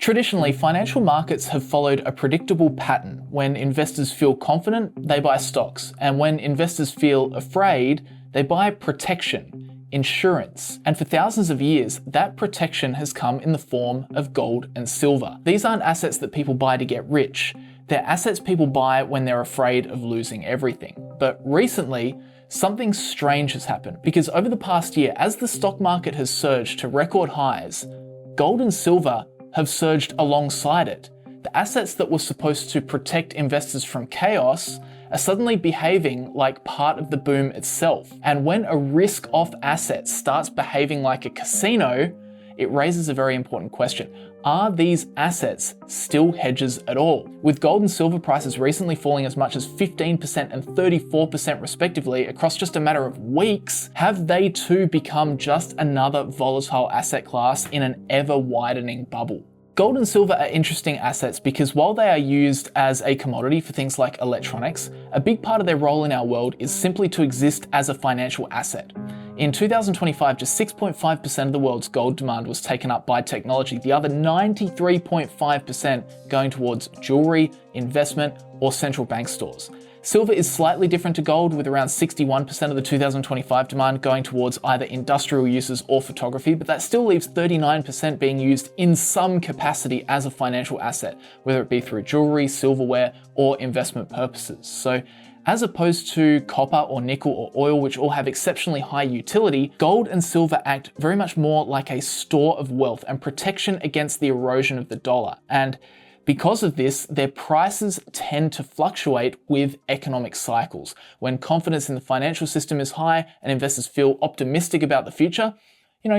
Traditionally, financial markets have followed a predictable pattern. When investors feel confident, they buy stocks. And when investors feel afraid, they buy protection, insurance. And for thousands of years, that protection has come in the form of gold and silver. These aren't assets that people buy to get rich. They're assets people buy when they're afraid of losing everything. But recently, something strange has happened, because over the past year, as the stock market has surged to record highs, gold and silver have surged alongside it. The assets that were supposed to protect investors from chaos are suddenly behaving like part of the boom itself. And when a risk-off asset starts behaving like a casino, it raises a very important question. Are these assets still hedges at all? With gold and silver prices recently falling as much as 15% and 34% respectively across just a matter of weeks, have they too become just another volatile asset class in an ever-widening bubble? Gold and silver are interesting assets because while they are used as a commodity for things like electronics, a big part of their role in our world is simply to exist as a financial asset. In 2025, just 6.5% of the world's gold demand was taken up by technology, the other 93.5% going towards jewelry, investment, or central bank stores. Silver is slightly different to gold, with around 61% of the 2025 demand going towards either industrial uses or photography, but that still leaves 39% being used in some capacity as a financial asset, whether it be through jewelry, silverware, or investment purposes. So, as opposed to copper or nickel or oil, which all have exceptionally high utility, gold and silver act very much more like a store of wealth and protection against the erosion of the dollar. And because of this, their prices tend to fluctuate with economic cycles. When confidence in the financial system is high and investors feel optimistic about the future,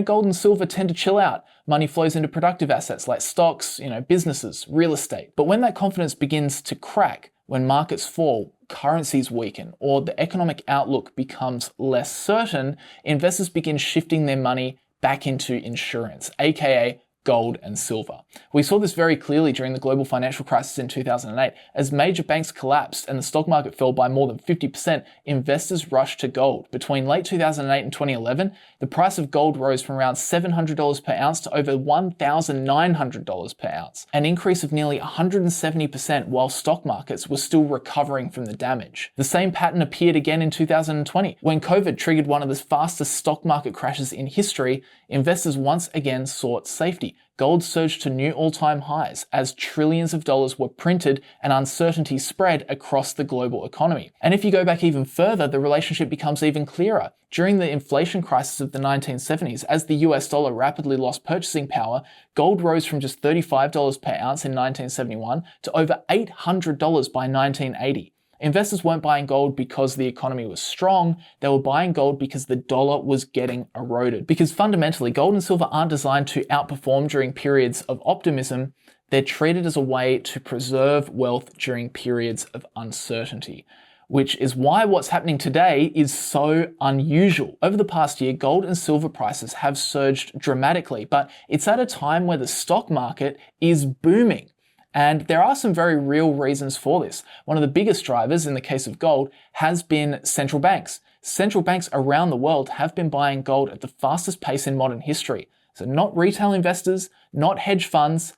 gold and silver tend to chill out. Money flows into productive assets like stocks, businesses, real estate. But when that confidence begins to crack, when markets fall, currencies weaken, or the economic outlook becomes less certain, investors begin shifting their money back into insurance, aka gold and silver. We saw this very clearly during the global financial crisis in 2008. As major banks collapsed and the stock market fell by more than 50%, investors rushed to gold. Between late 2008 and 2011, the price of gold rose from around $700 per ounce to over $1,900 per ounce, an increase of nearly 170% while stock markets were still recovering from the damage. The same pattern appeared again in 2020. When COVID triggered one of the fastest stock market crashes in history, investors once again sought safety. Gold surged to new all-time highs as trillions of dollars were printed and uncertainty spread across the global economy. And if you go back even further, the relationship becomes even clearer. During the inflation crisis of the 1970s, as the US dollar rapidly lost purchasing power, gold rose from just $35 per ounce in 1971 to over $800 by 1980. Investors weren't buying gold because the economy was strong, they were buying gold because the dollar was getting eroded. Because fundamentally, gold and silver aren't designed to outperform during periods of optimism, they're treated as a way to preserve wealth during periods of uncertainty, which is why what's happening today is so unusual. Over the past year, gold and silver prices have surged dramatically, but it's at a time where the stock market is booming. And there are some very real reasons for this. One of the biggest drivers in the case of gold has been central banks. Central banks around the world have been buying gold at the fastest pace in modern history. So not retail investors, not hedge funds,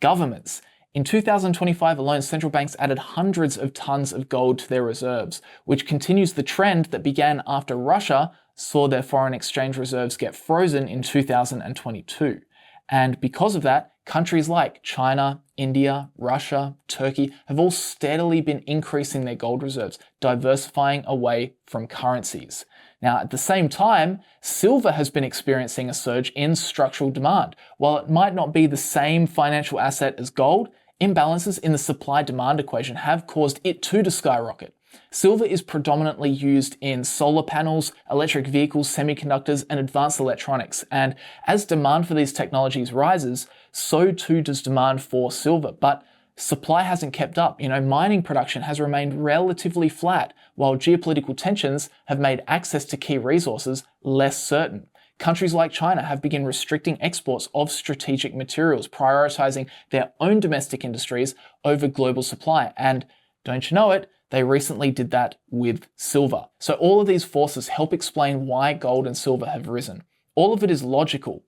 governments. In 2025 alone, central banks added hundreds of tons of gold to their reserves, which continues the trend that began after Russia saw their foreign exchange reserves get frozen in 2022. And because of that, countries like China, India, Russia, Turkey have all steadily been increasing their gold reserves, diversifying away from currencies. Now, at the same time, silver has been experiencing a surge in structural demand. While it might not be the same financial asset as gold, imbalances in the supply-demand equation have caused it too to skyrocket. Silver is predominantly used in solar panels, electric vehicles, semiconductors, and advanced electronics. And as demand for these technologies rises, so too does demand for silver. But supply hasn't kept up. Mining production has remained relatively flat, while geopolitical tensions have made access to key resources less certain. Countries like China have begun restricting exports of strategic materials, prioritizing their own domestic industries over global supply. And don't you know it, they recently did that with silver. So all of these forces help explain why gold and silver have risen. All of it is logical.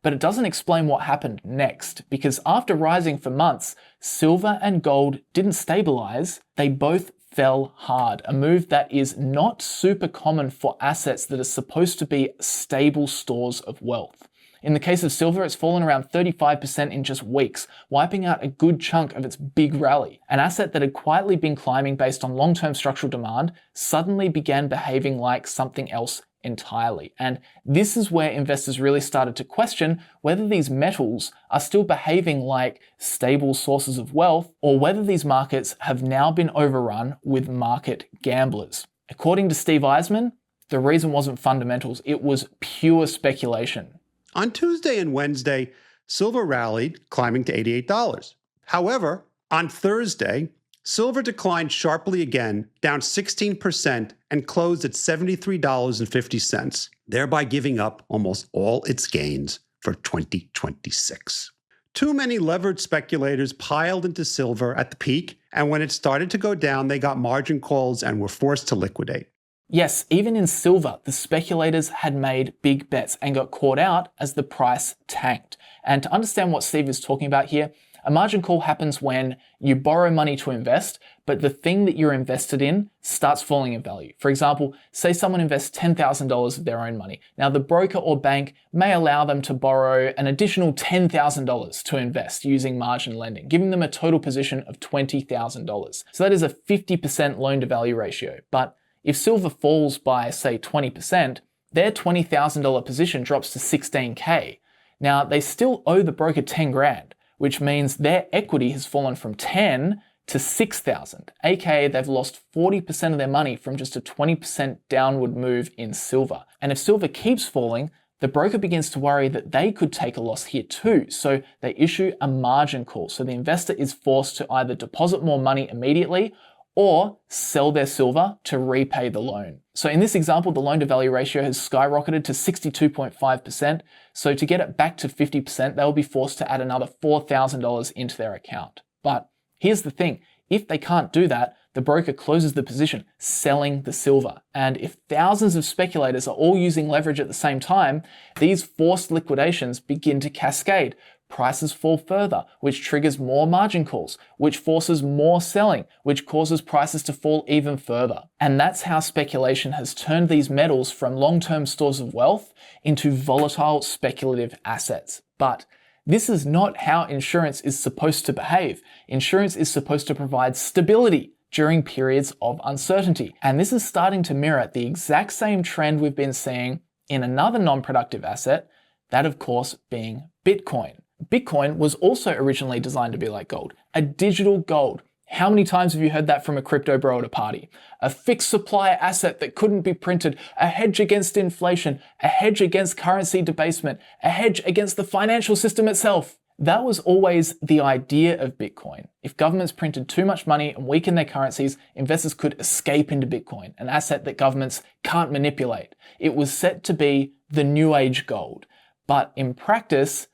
But it doesn't explain what happened next, because after rising for months, silver and gold didn't stabilize, they both fell hard, a move that is not super common for assets that are supposed to be stable stores of wealth. In the case of silver, it's fallen around 35% in just weeks, wiping out a good chunk of its big rally. An asset that had quietly been climbing based on long-term structural demand suddenly began behaving like something else entirely. And this is where investors really started to question whether these metals are still behaving like stable sources of wealth, or whether these markets have now been overrun with market gamblers. According to Steve Eisman, the reason wasn't fundamentals, it was pure speculation. On Tuesday and Wednesday, silver rallied, climbing to $88. However, on Thursday, silver declined sharply again, down 16%, and closed at $73.50, thereby giving up almost all its gains for 2026. Too many levered speculators piled into silver at the peak, and when it started to go down, they got margin calls and were forced to liquidate. Yes, even in silver, the speculators had made big bets and got caught out as the price tanked. And to understand what Steve is talking about here, a margin call happens when you borrow money to invest, but the thing that you're invested in starts falling in value. For example, say someone invests $10,000 of their own money. Now, the broker or bank may allow them to borrow an additional $10,000 to invest using margin lending, giving them a total position of $20,000. So that is a 50% loan to value ratio. But if silver falls by, say, 20%, their $20,000 position drops to $16K. Now, they still owe the broker 10 grand, which means their equity has fallen from 10 to 6,000, aka they've lost 40% of their money from just a 20% downward move in silver. And if silver keeps falling, the broker begins to worry that they could take a loss here too, so they issue a margin call. So the investor is forced to either deposit more money immediately or sell their silver to repay the loan. So in this example, the loan to value ratio has skyrocketed to 62.5%. So to get it back to 50%, they'll be forced to add another $4,000 into their account. But here's the thing, if they can't do that, the broker closes the position, selling the silver. And if thousands of speculators are all using leverage at the same time, these forced liquidations begin to cascade. Prices fall further, which triggers more margin calls, which forces more selling, which causes prices to fall even further. And that's how speculation has turned these metals from long-term stores of wealth into volatile speculative assets. But this is not how insurance is supposed to behave. Insurance is supposed to provide stability during periods of uncertainty. And this is starting to mirror the exact same trend we've been seeing in another non-productive asset, that of course being Bitcoin. Bitcoin was also originally designed to be like gold, a digital gold. How many times have you heard that from a crypto bro at a party? A fixed supply asset that couldn't be printed, a hedge against inflation, a hedge against currency debasement, a hedge against the financial system itself. That was always the idea of Bitcoin. If governments printed too much money and weakened their currencies, investors could escape into Bitcoin, an asset that governments can't manipulate. It was set to be the new age gold. But in practice,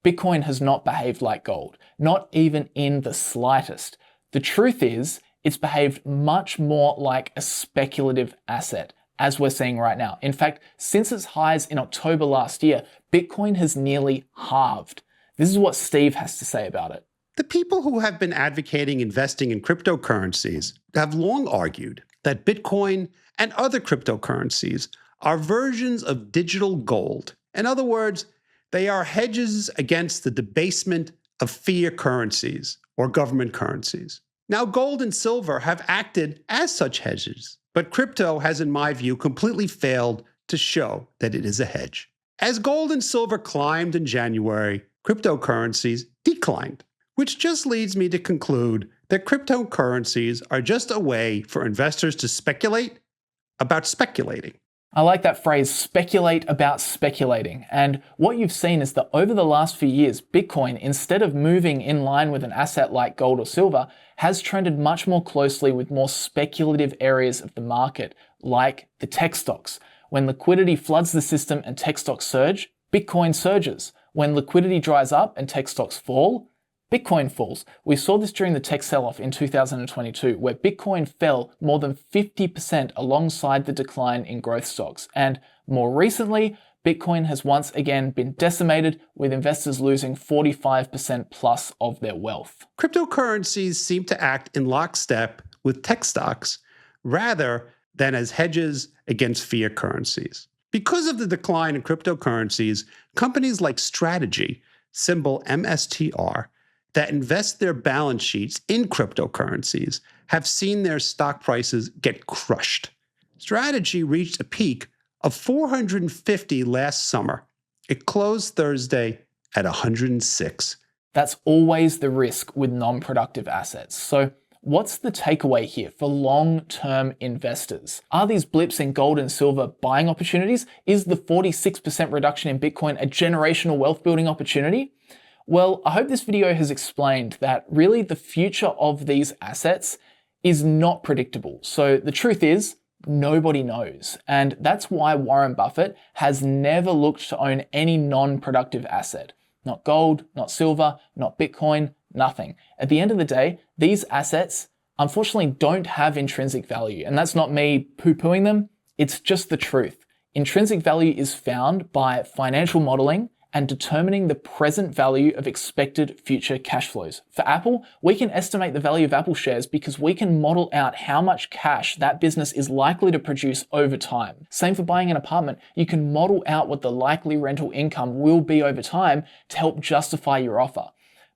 Bitcoin has not behaved like gold, not even in the slightest. The truth is, it's behaved much more like a speculative asset, as we're seeing right now. In fact, since its highs in October last year, Bitcoin has nearly halved. This is what Steve has to say about it. The people who have been advocating investing in cryptocurrencies have long argued that Bitcoin and other cryptocurrencies are versions of digital gold. In other words, they are hedges against the debasement of fiat currencies or government currencies. Now, gold and silver have acted as such hedges, but crypto has, in my view, completely failed to show that it is a hedge. As gold and silver climbed in January, cryptocurrencies declined, which just leads me to conclude that cryptocurrencies are just a way for investors to speculate about speculating. I like that phrase, speculate about speculating. And what you've seen is that over the last few years, Bitcoin, instead of moving in line with an asset like gold or silver, has trended much more closely with more speculative areas of the market, like the tech stocks. When liquidity floods the system and tech stocks surge, Bitcoin surges. When liquidity dries up and tech stocks fall, Bitcoin falls. We saw this during the tech sell-off in 2022, where Bitcoin fell more than 50% alongside the decline in growth stocks. And more recently, Bitcoin has once again been decimated, with investors losing 45% plus of their wealth. Cryptocurrencies seem to act in lockstep with tech stocks rather than as hedges against fiat currencies. Because of the decline in cryptocurrencies, companies like Strategy, symbol MSTR, that invest their balance sheets in cryptocurrencies have seen their stock prices get crushed. Strategy reached a peak of 450 last summer. It closed Thursday at 106. That's always the risk with non-productive assets. So what's the takeaway here for long-term investors? Are these blips in gold and silver buying opportunities? Is the 46% reduction in Bitcoin a generational wealth building opportunity? Well, I hope this video has explained that really the future of these assets is not predictable. So the truth is, nobody knows. And that's why Warren Buffett has never looked to own any non-productive asset. Not gold, not silver, not Bitcoin, nothing. At the end of the day, these assets unfortunately don't have intrinsic value. And that's not me poo-pooing them, it's just the truth. Intrinsic value is found by financial modeling and determining the present value of expected future cash flows. For Apple, we can estimate the value of Apple shares because we can model out how much cash that business is likely to produce over time. Same for buying an apartment. You can model out what the likely rental income will be over time to help justify your offer.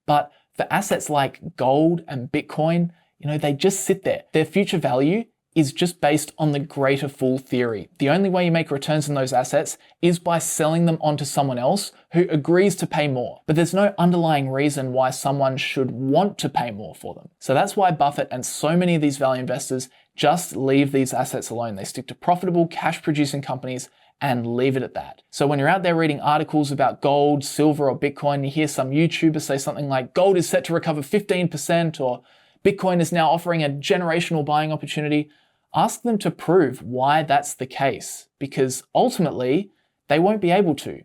But for assets like gold and Bitcoin, they just sit there. Their future value is just based on the greater fool theory. The only way you make returns in those assets is by selling them onto someone else who agrees to pay more. But there's no underlying reason why someone should want to pay more for them. So that's why Buffett and so many of these value investors just leave these assets alone. They stick to profitable, cash-producing companies and leave it at that. So when you're out there reading articles about gold, silver, or Bitcoin, you hear some YouTuber say something like, gold is set to recover 15%, or Bitcoin is now offering a generational buying opportunity, ask them to prove why that's the case, because ultimately they won't be able to,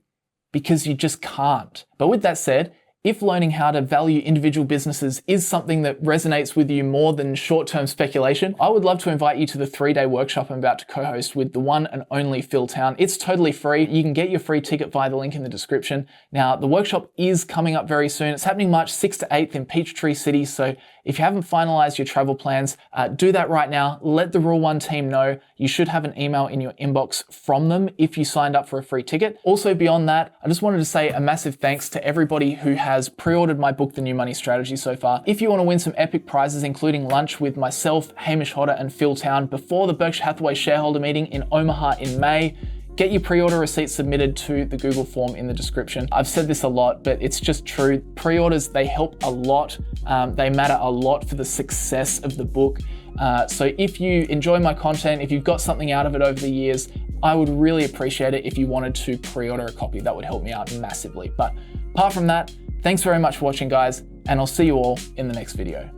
because you just can't. But with that said, if learning how to value individual businesses is something that resonates with you more than short-term speculation, I would love to invite you to the 3-day workshop I'm about to co-host with the one and only Phil Town. It's totally free. You can get your free ticket via the link in the description. Now, the workshop is coming up very soon. It's happening March 6th to 8th in Peachtree City. So if you haven't finalized your travel plans, do that right now. Let the Rule 1 team know. You should have an email in your inbox from them if you signed up for a free ticket. Also beyond that, I just wanted to say a massive thanks to everybody who has pre-ordered my book, The New Money Strategy, so far. If you want to win some epic prizes, including lunch with myself, Hamish Hodder, and Phil Town before the Berkshire Hathaway shareholder meeting in Omaha in May, get your pre-order receipt submitted to the Google form in the description. I've said this a lot, but it's just true. Pre-orders, they help a lot. They matter a lot for the success of the book. So if you enjoy my content, if you've got something out of it over the years, I would really appreciate it if you wanted to pre-order a copy. That would help me out massively. But apart from that, thanks very much for watching, guys, and I'll see you all in the next video.